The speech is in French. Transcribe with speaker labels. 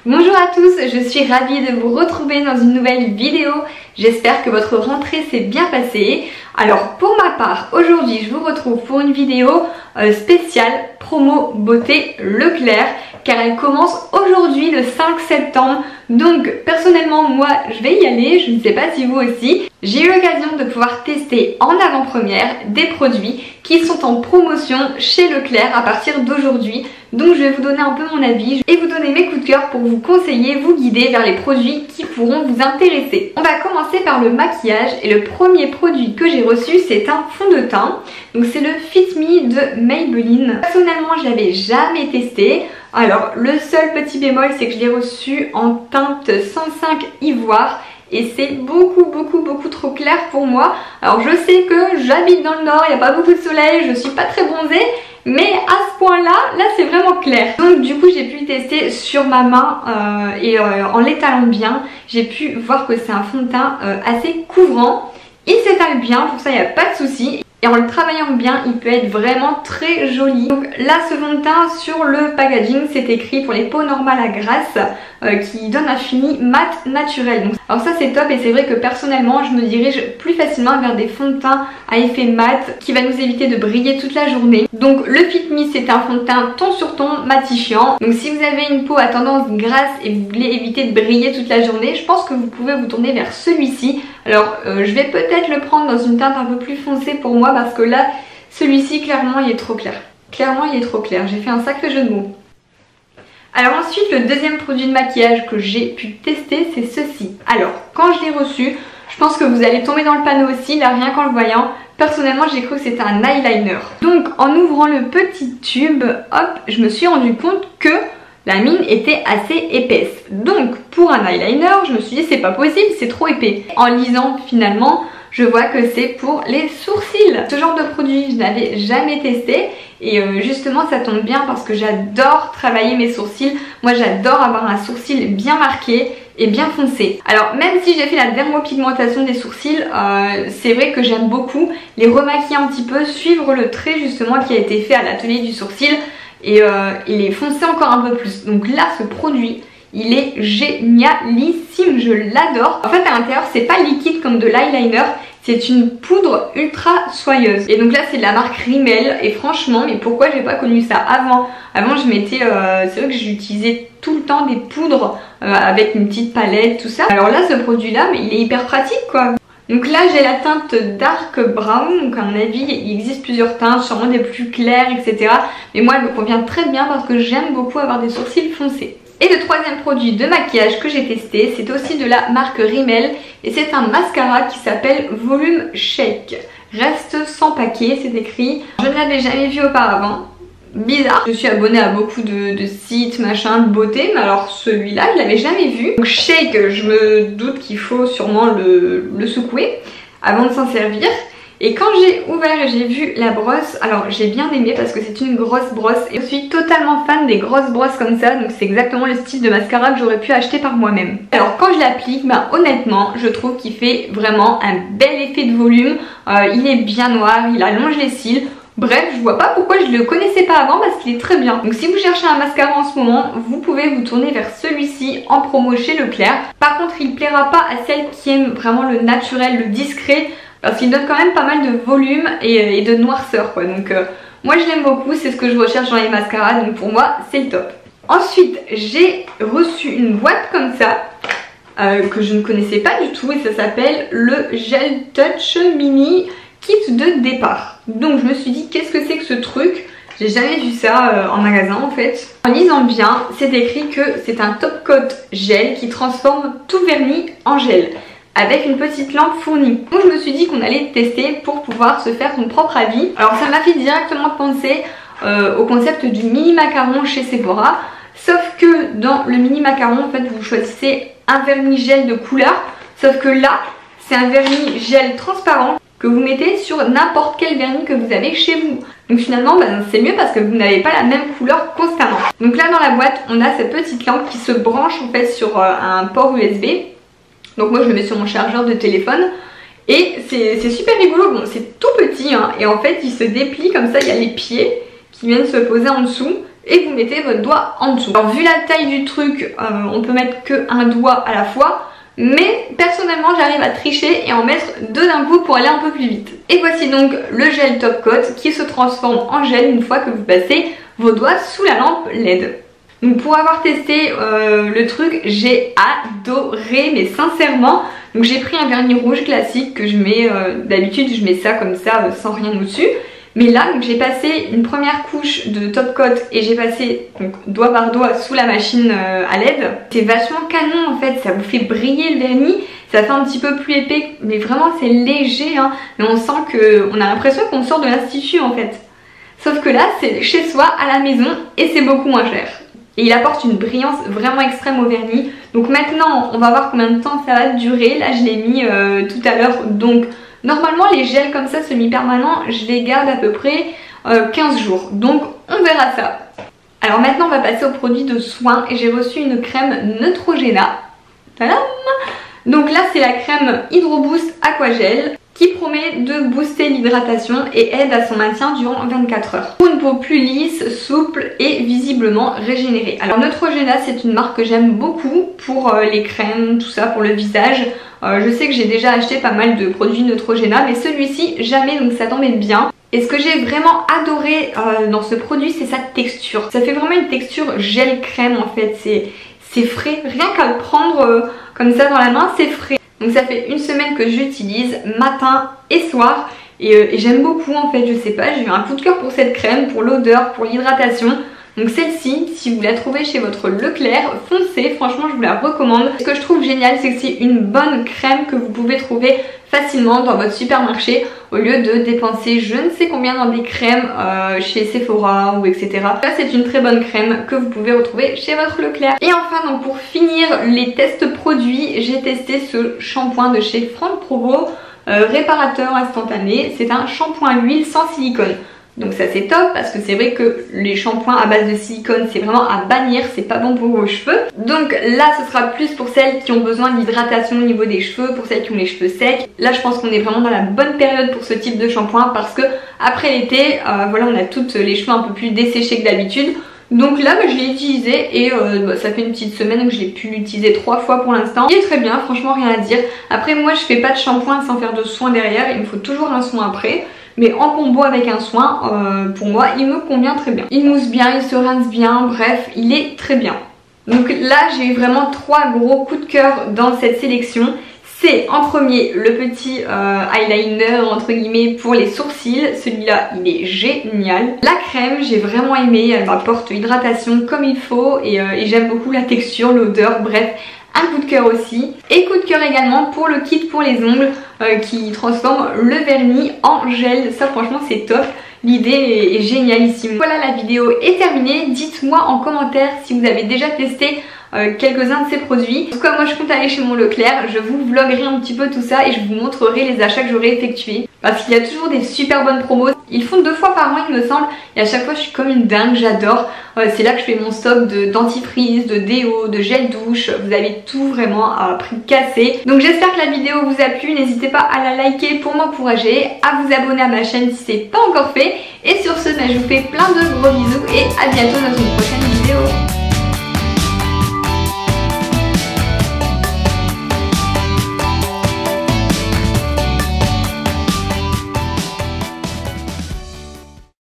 Speaker 1: Bonjour à tous, je suis ravie de vous retrouver dans une nouvelle vidéo. J'espère que votre rentrée s'est bien passée. Alors pour ma part, aujourd'hui je vous retrouve pour une vidéo spéciale promo beauté Leclerc, car elle commence aujourd'hui le 5 septembre. Donc personnellement moi je vais y aller, je ne sais pas si vous aussi. J'ai eu l'occasion de pouvoir tester en avant-première des produits qui sont en promotion chez Leclerc à partir d'aujourd'hui. Donc je vais vous donner un peu mon avis et vous donner mes coups de cœur pour vous conseiller, vous guider vers les produits qui pourront vous intéresser. On va commencer par le maquillage et le premier produit que j'ai reçu c'est un fond de teint. Donc c'est le Fit Me de Maybelline. Personnellement je l'avais jamais testé. Alors le seul petit bémol c'est que je l'ai reçu en teinte 105 ivoire. Et c'est beaucoup trop clair pour moi. Alors je sais que j'habite dans le nord, il n'y a pas beaucoup de soleil, je suis pas très bronzée, mais à ce point là c'est vraiment clair. Donc du coup j'ai pu le tester sur ma main et en l'étalant bien, j'ai pu voir que c'est un fond de teint assez couvrant. Il s'étale bien, pour ça il n'y a pas de souci. Et en le travaillant bien, il peut être vraiment très joli. Donc là, ce fond de teint sur le packaging, c'est écrit pour les peaux normales à grasse qui donne un fini mat naturel. Donc, alors ça c'est top et c'est vrai que personnellement, je me dirige plus facilement vers des fonds de teint à effet mat qui va nous éviter de briller toute la journée. Donc le Fit Me, c'est un fond de teint ton sur ton matifiant. Donc si vous avez une peau à tendance grasse et vous voulez éviter de briller toute la journée, je pense que vous pouvez vous tourner vers celui-ci. Alors je vais peut-être le prendre dans une teinte un peu plus foncée pour moi parce que là, celui-ci clairement il est trop clair. Clairement il est trop clair, j'ai fait un sacré jeu de mots. Alors ensuite, le deuxième produit de maquillage que j'ai pu tester, c'est ceci. Alors, quand je l'ai reçu, je pense que vous allez tomber dans le panneau aussi, là rien qu'en le voyant. Personnellement, j'ai cru que c'était un eyeliner. Donc en ouvrant le petit tube, hop, je me suis rendu compte que la mine était assez épaisse. Donc pour un eyeliner, je me suis dit c'est pas possible, c'est trop épais. En lisant finalement, je vois que c'est pour les sourcils. Ce genre de produit, je n'avais jamais testé et justement ça tombe bien parce que j'adore travailler mes sourcils. Moi j'adore avoir un sourcil bien marqué et bien foncé. Alors même si j'ai fait la dermopigmentation des sourcils, c'est vrai que j'aime beaucoup les remaquiller un petit peu, suivre le trait justement qui a été fait à l'atelier du sourcil et les foncer encore un peu plus. Donc là ce produit, il est génialissime, je l'adore. En fait à l'intérieur c'est pas liquide comme de l'eyeliner, c'est une poudre ultra soyeuse. Et donc là c'est de la marque Rimmel et franchement, mais pourquoi j'ai pas connu ça avant? Avant je mettais, c'est vrai que j'utilisais tout le temps des poudres avec une petite palette, tout ça. Alors là ce produit là, mais il est hyper pratique quoi. Donc là j'ai la teinte Dark Brown, donc à mon avis il existe plusieurs teintes, sûrement des plus claires etc. Mais moi elle me convient très bien parce que j'aime beaucoup avoir des sourcils foncés. Et le troisième produit de maquillage que j'ai testé, c'est aussi de la marque Rimmel et c'est un mascara qui s'appelle Volume Shake. Reste sans paquet, c'est écrit. Je ne l'avais jamais vu auparavant. Bizarre. Je suis abonnée à beaucoup de sites, machin, de beauté, mais alors celui-là, je l'avais jamais vu. Donc Shake, je me doute qu'il faut sûrement le secouer avant de s'en servir. Et quand j'ai ouvert et j'ai vu la brosse, alors j'ai bien aimé parce que c'est une grosse brosse et je suis totalement fan des grosses brosses comme ça, donc c'est exactement le style de mascara que j'aurais pu acheter par moi-même. Alors quand je l'applique, bah, honnêtement je trouve qu'il fait vraiment un bel effet de volume, il est bien noir, il allonge les cils. Bref, je vois pas pourquoi je le connaissais pas avant parce qu'il est très bien. Donc si vous cherchez un mascara en ce moment, vous pouvez vous tourner vers celui-ci en promo chez Leclerc. Par contre il plaira pas à celles qui aiment vraiment le naturel, le discret, parce qu'il donne quand même pas mal de volume et de noirceur quoi. Donc moi je l'aime beaucoup, c'est ce que je recherche dans les mascaras, donc pour moi c'est le top. Ensuite j'ai reçu une boîte comme ça que je ne connaissais pas du tout et ça s'appelle le Gel Touch Mini Kit de départ. Donc je me suis dit qu'est-ce que c'est que ce truc? J'ai jamais vu ça en magasin en fait. En lisant bien, c'est écrit que c'est un top coat gel qui transforme tout vernis en gel, avec une petite lampe fournie. Donc je me suis dit qu'on allait tester pour pouvoir se faire son propre avis. Alors ça m'a fait directement penser au concept du mini macaron chez Sephora. Sauf que dans le mini macaron, en fait, vous choisissez un vernis gel de couleur. Sauf que là, c'est un vernis gel transparent que vous mettez sur n'importe quel vernis que vous avez chez vous. Donc finalement c'est mieux parce que vous n'avez pas la même couleur constamment. Donc là dans la boîte on a cette petite lampe qui se branche en fait sur un port USB. Donc moi je le mets sur mon chargeur de téléphone et c'est super rigolo. Bon c'est tout petit hein, et en fait il se déplie comme ça, il y a les pieds qui viennent se poser en dessous et vous mettez votre doigt en dessous. Alors vu la taille du truc, on peut mettre qu'un doigt à la fois. Mais personnellement j'arrive à tricher et en mettre deux d'un coup pour aller un peu plus vite. Et voici donc le gel Top Coat qui se transforme en gel une fois que vous passez vos doigts sous la lampe LED. Donc pour avoir testé le truc, j'ai adoré, mais sincèrement. Donc j'ai pris un vernis rouge classique que je mets, d'habitude je mets ça comme ça sans rien au-dessus. Mais là j'ai passé une première couche de Top Coat et j'ai passé donc doigt par doigt sous la machine à LED. C'est vachement canon en fait, ça vous fait briller le vernis, ça fait un petit peu plus épais, mais vraiment c'est léger hein. Mais on sent on a l'impression qu'on sort de l'institut en fait. Sauf que là c'est chez soi à la maison et c'est beaucoup moins cher. Et il apporte une brillance vraiment extrême au vernis. Donc maintenant on va voir combien de temps ça va durer. Là je l'ai mis tout à l'heure, donc normalement les gels comme ça semi-permanents je les garde à peu près 15 jours. Donc on verra ça. Alors maintenant on va passer au produit de soin et j'ai reçu une crème Neutrogena. Tadam! Donc là c'est la crème Hydro Boost Aquagel qui promet de booster l'hydratation et aide à son maintien durant 24 heures. Pour une peau plus lisse, souple et visiblement régénérée. Alors Neutrogena c'est une marque que j'aime beaucoup pour les crèmes, tout ça, pour le visage. Je sais que j'ai déjà acheté pas mal de produits Neutrogena mais celui-ci jamais, donc ça tombait bien. Et ce que j'ai vraiment adoré dans ce produit c'est sa texture. Ça fait vraiment une texture gel crème en fait, c'est frais, rien qu'à le prendre comme ça dans la main c'est frais. Donc ça fait une semaine que j'utilise matin et soir et j'aime beaucoup en fait, je sais pas, j'ai eu un coup de cœur pour cette crème, pour l'odeur, pour l'hydratation. Donc celle-ci, si vous la trouvez chez votre Leclerc, foncez, franchement je vous la recommande. Ce que je trouve génial c'est que c'est une bonne crème que vous pouvez trouver facilement dans votre supermarché au lieu de dépenser je ne sais combien dans des crèmes chez Sephora ou etc. Là c'est une très bonne crème que vous pouvez retrouver chez votre Leclerc. Et enfin donc pour finir les tests produits, j'ai testé ce shampoing de chez Franck Provo, réparateur instantané. C'est un shampoing à huile sans silicone. Donc ça c'est top parce que c'est vrai que les shampoings à base de silicone c'est vraiment à bannir, c'est pas bon pour vos cheveux. Donc là ce sera plus pour celles qui ont besoin d'hydratation au niveau des cheveux, pour celles qui ont les cheveux secs. Là je pense qu'on est vraiment dans la bonne période pour ce type de shampoing parce que après l'été, voilà, on a toutes les cheveux un peu plus desséchés que d'habitude. Donc là je l'ai utilisé et ça fait une petite semaine que j'ai pu l'utiliser 3 fois pour l'instant. Il est très bien, franchement rien à dire. Après moi je fais pas de shampoing sans faire de soin derrière, il me faut toujours un soin après. Mais en combo avec un soin, pour moi il me convient très bien. Il mousse bien, il se rince bien, bref il est très bien. Donc là j'ai eu vraiment 3 gros coups de cœur dans cette sélection. C'est en premier le petit eyeliner entre guillemets pour les sourcils, celui-là il est génial. La crème j'ai vraiment aimé, elle m'apporte hydratation comme il faut et j'aime beaucoup la texture, l'odeur, bref. Un coup de cœur aussi. Et coup de cœur également pour le kit pour les ongles qui transforme le vernis en gel. Ça franchement c'est top. L'idée est génialissime. Voilà, la vidéo est terminée. Dites-moi en commentaire si vous avez déjà testé quelques-uns de ces produits. En tout cas moi je compte aller chez mon Leclerc, je vous vloguerai un petit peu tout ça et je vous montrerai les achats que j'aurai effectués. Parce qu'il y a toujours des super bonnes promos. Ils font 2 fois par an il me semble et à chaque fois je suis comme une dingue, j'adore. C'est là que je fais mon stock de dentifrice, de déo, de gel douche. Vous avez tout vraiment à prix cassé. Donc j'espère que la vidéo vous a plu. N'hésitez pas à la liker pour m'encourager, à vous abonner à ma chaîne si c'est pas encore fait. Et sur ce, je vous fais plein de gros bisous et à bientôt dans une prochaine vidéo.